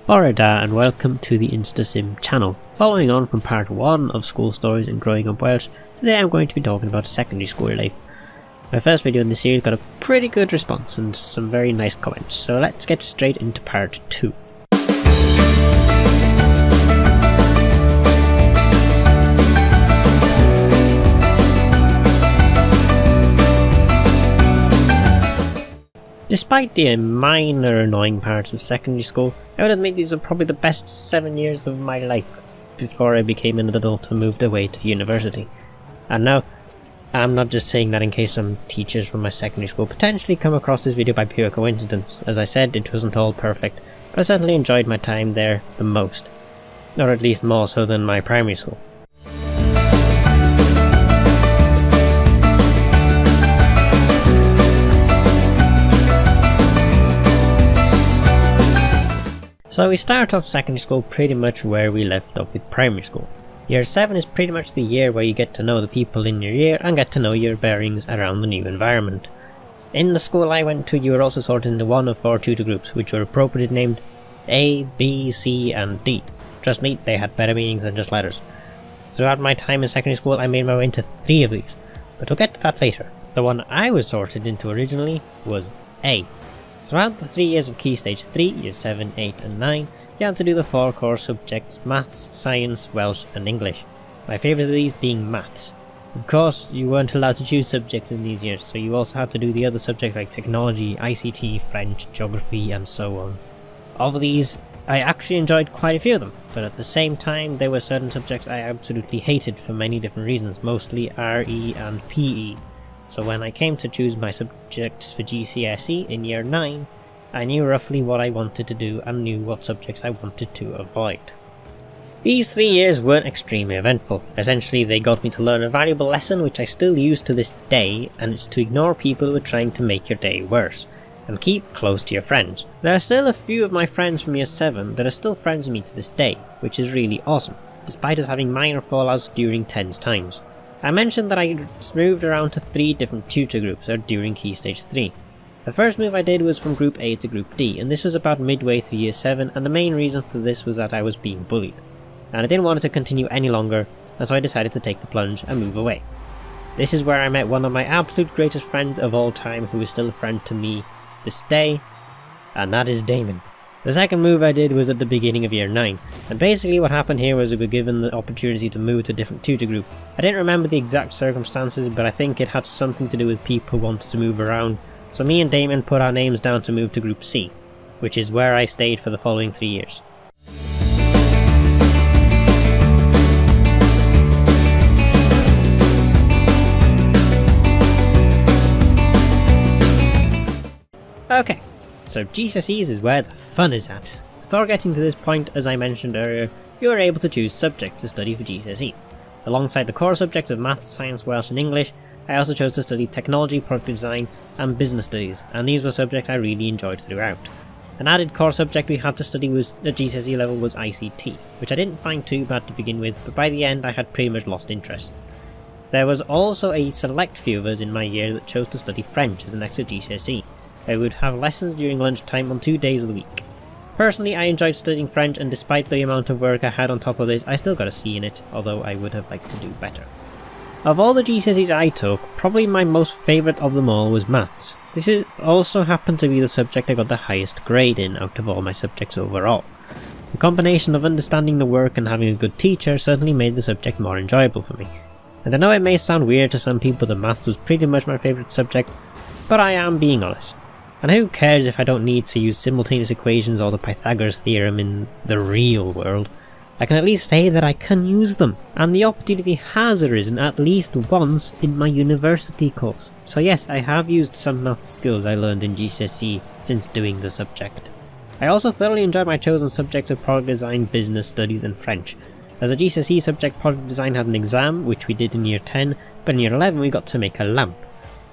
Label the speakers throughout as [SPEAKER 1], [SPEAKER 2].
[SPEAKER 1] Alright, and welcome to the InstaSim channel. Following on from part 1 of school stories and Growing Up Welsh, today I'm going to be talking about secondary school life. My first video in the series got a pretty good response and some very nice comments, so let's get straight into part 2. Despite the minor annoying parts of secondary school, I would admit these are probably the best 7 years of my life before I became an adult and moved away to university. And now, I'm not just saying that in case some teachers from my secondary school potentially come across this video by pure coincidence. As I said, it wasn't all perfect, but I certainly enjoyed my time there the most. Or at least more so than my primary school. So we start off secondary school pretty much where we left off with primary school. Year 7 is pretty much the year where you get to know the people in your year and get to know your bearings around the new environment. In the school I went to, you were also sorted into one of 4 tutor groups, which were appropriately named A, B, C and D. Trust me, they had better meanings than just letters. Throughout my time in secondary school I made my way into 3 of these, but we'll get to that later. The one I was sorted into originally was A. Throughout the 3 years of Key Stage 3, Years 7, 8 and 9, you had to do the 4 core subjects Maths, Science, Welsh and English. My favourite of these being Maths. Of course, you weren't allowed to choose subjects in these years, so you also had to do the other subjects like Technology, ICT, French, Geography and so on. Of these, I actually enjoyed quite a few of them, but at the same time there were certain subjects I absolutely hated for many different reasons, mostly RE and PE. So when I came to choose my subjects for GCSE in year 9, I knew roughly what I wanted to do and knew what subjects I wanted to avoid. These 3 years weren't extremely eventful. Essentially they got me to learn a valuable lesson which I still use to this day, and it's to ignore people who are trying to make your day worse, and keep close to your friends. There are still a few of my friends from year 7 that are still friends with me to this day, which is really awesome, despite us having minor fallouts during tense times. I mentioned that I moved around to 3 different tutor groups during Key Stage 3. The first move I did was from Group A to Group D, and this was about midway through Year 7, and the main reason for this was that I was being bullied. And I didn't want it to continue any longer, and so I decided to take the plunge and move away. This is where I met one of my absolute greatest friends of all time, who is still a friend to me this day, and that is Damon. The second move I did was at the beginning of Year 9, and basically what happened here was we were given the opportunity to move to a different tutor group. I didn't remember the exact circumstances, but I think it had something to do with people who wanted to move around, so me and Damon put our names down to move to Group C, which is where I stayed for the following 3 years. Okay. So GCSEs is where the fun is at. Before getting to this point, as I mentioned earlier, you are able to choose subjects to study for GCSE. Alongside the core subjects of Maths, Science, Welsh and English, I also chose to study Technology, Product Design and Business Studies, and these were subjects I really enjoyed throughout. An added core subject we had to study was at GCSE level was ICT, which I didn't find too bad to begin with, but by the end I had pretty much lost interest. There was also a select few of us in my year that chose to study French as an extra GCSE. I would have lessons during lunchtime on 2 days of the week. Personally, I enjoyed studying French, and despite the amount of work I had on top of this, I still got a C in it, although I would have liked to do better. Of all the GCSEs I took, probably my most favourite of them all was Maths. This also happened to be the subject I got the highest grade in out of all my subjects overall. The combination of understanding the work and having a good teacher certainly made the subject more enjoyable for me. And I know it may sound weird to some people that Maths was pretty much my favourite subject, but I am being honest. And who cares if I don't need to use simultaneous equations or the Pythagoras theorem in the real world? I can at least say that I can use them, and the opportunity has arisen at least once in my university course. So yes, I have used some math skills I learned in GCSE since doing the subject. I also thoroughly enjoyed my chosen subjects of Product Design, Business Studies and French. As a GCSE subject, Product Design had an exam, which we did in Year 10, but in Year 11 we got to make a lamp.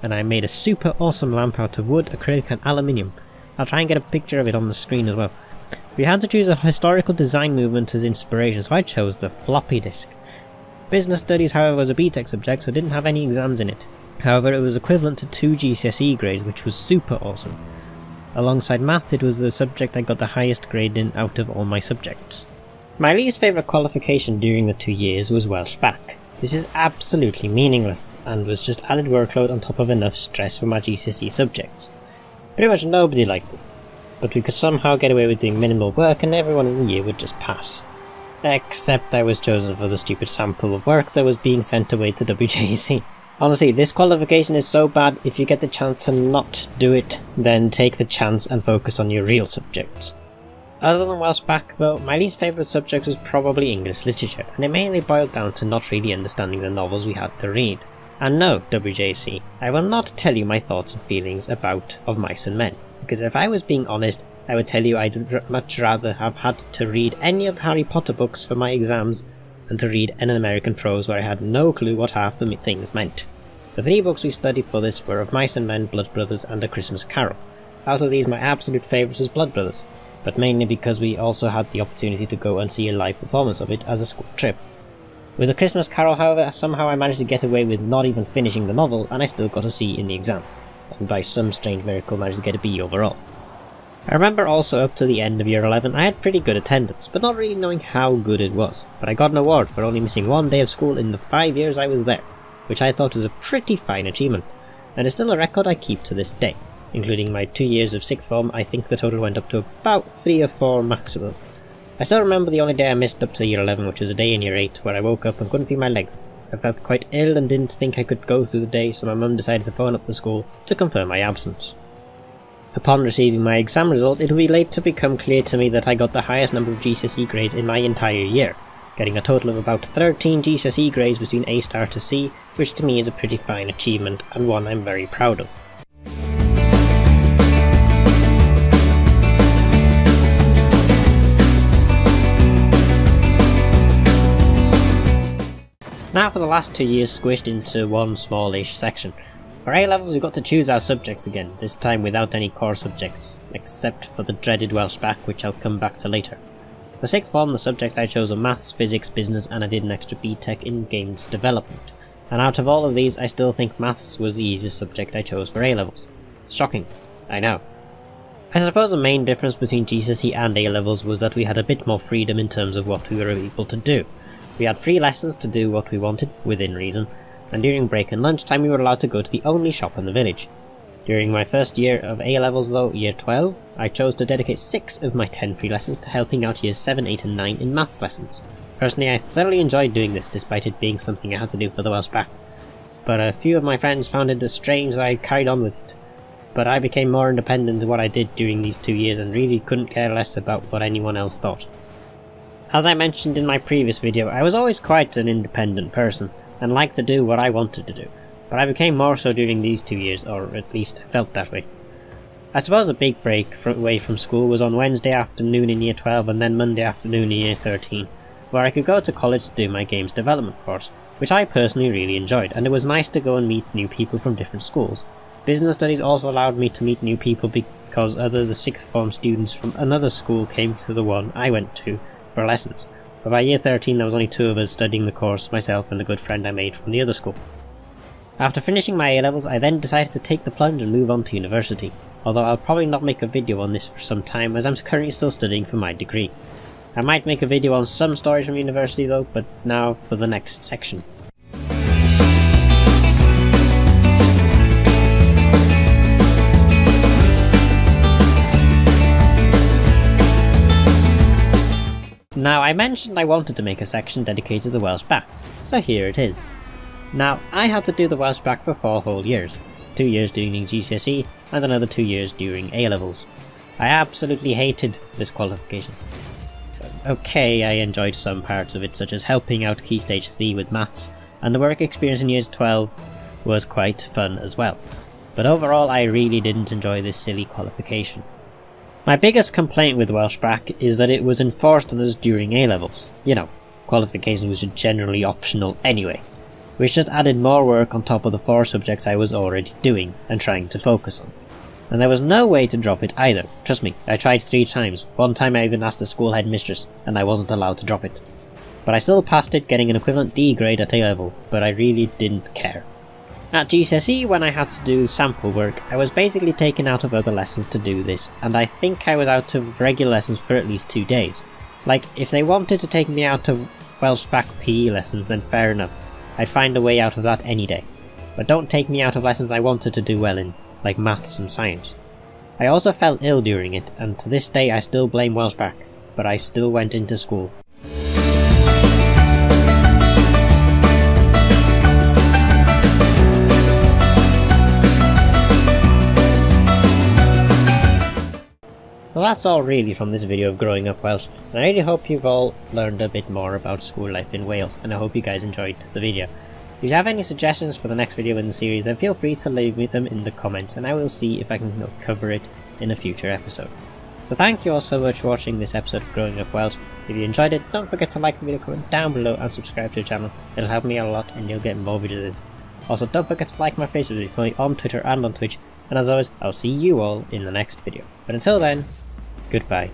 [SPEAKER 1] And I made a super awesome lamp out of wood, acrylic and aluminium. I'll try and get a picture of it on the screen as well. We had to choose a historical design movement as inspiration, so I chose the floppy disk. Business Studies, however, was a BTEC subject, so didn't have any exams in it. However, it was equivalent to 2 GCSE grades, which was super awesome. Alongside maths, it was the subject I got the highest grade in out of all my subjects. My least favourite qualification during the 2 years was Welsh Bac. This is absolutely meaningless, and was just added workload on top of enough stress for my GCSE subjects. Pretty much nobody liked this, but we could somehow get away with doing minimal work and everyone in the year would just pass. Except I was chosen for the stupid sample of work that was being sent away to WJC. Honestly, this qualification is so bad, if you get the chance to not do it, then take the chance and focus on your real subjects. Other than Welsh Bac though, my least favourite subject was probably English literature, and it mainly boiled down to not really understanding the novels we had to read. And no, WJC, I will not tell you my thoughts and feelings of Mice and Men, because if I was being honest, I would tell you I'd much rather have had to read any of the Harry Potter books for my exams than to read an American prose where I had no clue what half the things meant. The 3 books we studied for this were Of Mice and Men, Blood Brothers and A Christmas Carol. Out of these my absolute favourite was Blood Brothers, but mainly because we also had the opportunity to go and see a live performance of it as a school trip. With A Christmas Carol, however, somehow I managed to get away with not even finishing the novel, and I still got a C in the exam, and by some strange miracle managed to get a B overall. I remember also up to the end of year 11 I had pretty good attendance, but not really knowing how good it was, but I got an award for only missing 1 day of school in the 5 years I was there, which I thought was a pretty fine achievement, and is still a record I keep to this day. Including my 2 years of sixth form, I think the total went up to about 3 or 4 maximum. I still remember the only day I missed up to year 11, which was a day in year 8, where I woke up and couldn't feel my legs. I felt quite ill and didn't think I could go through the day, so my mum decided to phone up the school to confirm my absence. Upon receiving my exam result, it would be later become clear to me that I got the highest number of GCSE grades in my entire year, getting a total of about 13 GCSE grades between A star to C, which to me is a pretty fine achievement and one I'm very proud of. Now for the last 2 years squished into one smallish section. For A-levels we got to choose our subjects again, this time without any core subjects, except for the dreaded Welsh Bac, which I'll come back to later. For sixth form the subjects I chose were maths, physics, business, and I did an extra BTEC in games development. And out of all of these I still think maths was the easiest subject I chose for A-levels. Shocking, I know. I suppose the main difference between GCSE and A-levels was that we had a bit more freedom in terms of what we were able to do. We had free lessons to do what we wanted, within reason, and during break and lunchtime we were allowed to go to the only shop in the village. During my first year of A-levels though, year 12, I chose to dedicate 6 of my 10 free lessons to helping out years 7, 8 and 9 in maths lessons. Personally I thoroughly enjoyed doing this despite it being something I had to do for the Welsh Bac, but a few of my friends found it strange that I carried on with it. But I became more independent in what I did during these 2 years and really couldn't care less about what anyone else thought. As I mentioned in my previous video, I was always quite an independent person, and liked to do what I wanted to do, but I became more so during these 2 years, or at least I felt that way. I suppose a big break away from school was on Wednesday afternoon in year 12 and then Monday afternoon in year 13, where I could go to college to do my games development course, which I personally really enjoyed, and it was nice to go and meet new people from different schools. Business studies also allowed me to meet new people because other the sixth form students from another school came to the one I went to for lessons, but by year 13 there was only 2 of us studying the course, myself and a good friend I made from the other school. After finishing my A-levels I then decided to take the plunge and move on to university, although I'll probably not make a video on this for some time as I'm currently still studying for my degree. I might make a video on some stories from university though, but now for the next section. Now, I mentioned I wanted to make a section dedicated to Welsh Bac, so here it is. Now, I had to do the Welsh Bac for 4 whole years, 2 years during GCSE and another 2 years during A-levels. I absolutely hated this qualification. Okay, I enjoyed some parts of it, such as helping out Key Stage 3 with maths, and the work experience in years 12 was quite fun as well. But overall I really didn't enjoy this silly qualification. My biggest complaint with Welsh Bac is that it was enforced on us during A-levels. You know, qualifications which are generally optional anyway, which just added more work on top of the 4 subjects I was already doing and trying to focus on. And there was no way to drop it either. Trust me, I tried 3 times. One time I even asked the school headmistress, and I wasn't allowed to drop it. But I still passed it, getting an equivalent D grade at A-level, but I really didn't care. At GCSE, when I had to do sample work, I was basically taken out of other lessons to do this, and I think I was out of regular lessons for at least 2 days. Like, if they wanted to take me out of Welsh back PE lessons, then fair enough. I'd find a way out of that any day. But don't take me out of lessons I wanted to do well in, like maths and science. I also fell ill during it, and to this day I still blame Welsh back, but I still went into school. Well, that's all really from this video of Growing Up Welsh, and I really hope you've all learned a bit more about school life in Wales, and I hope you guys enjoyed the video. If you have any suggestions for the next video in the series, then feel free to leave me them in the comments, and I will see if I can cover it in a future episode. So thank you all so much for watching this episode of Growing Up Welsh. If you enjoyed it, don't forget to like the video, comment down below, and subscribe to the channel. It'll help me out a lot, and you'll get more videos of this. Also, don't forget to like my Facebook page on Twitter and on Twitch, and as always, I'll see you all in the next video. But until then, goodbye.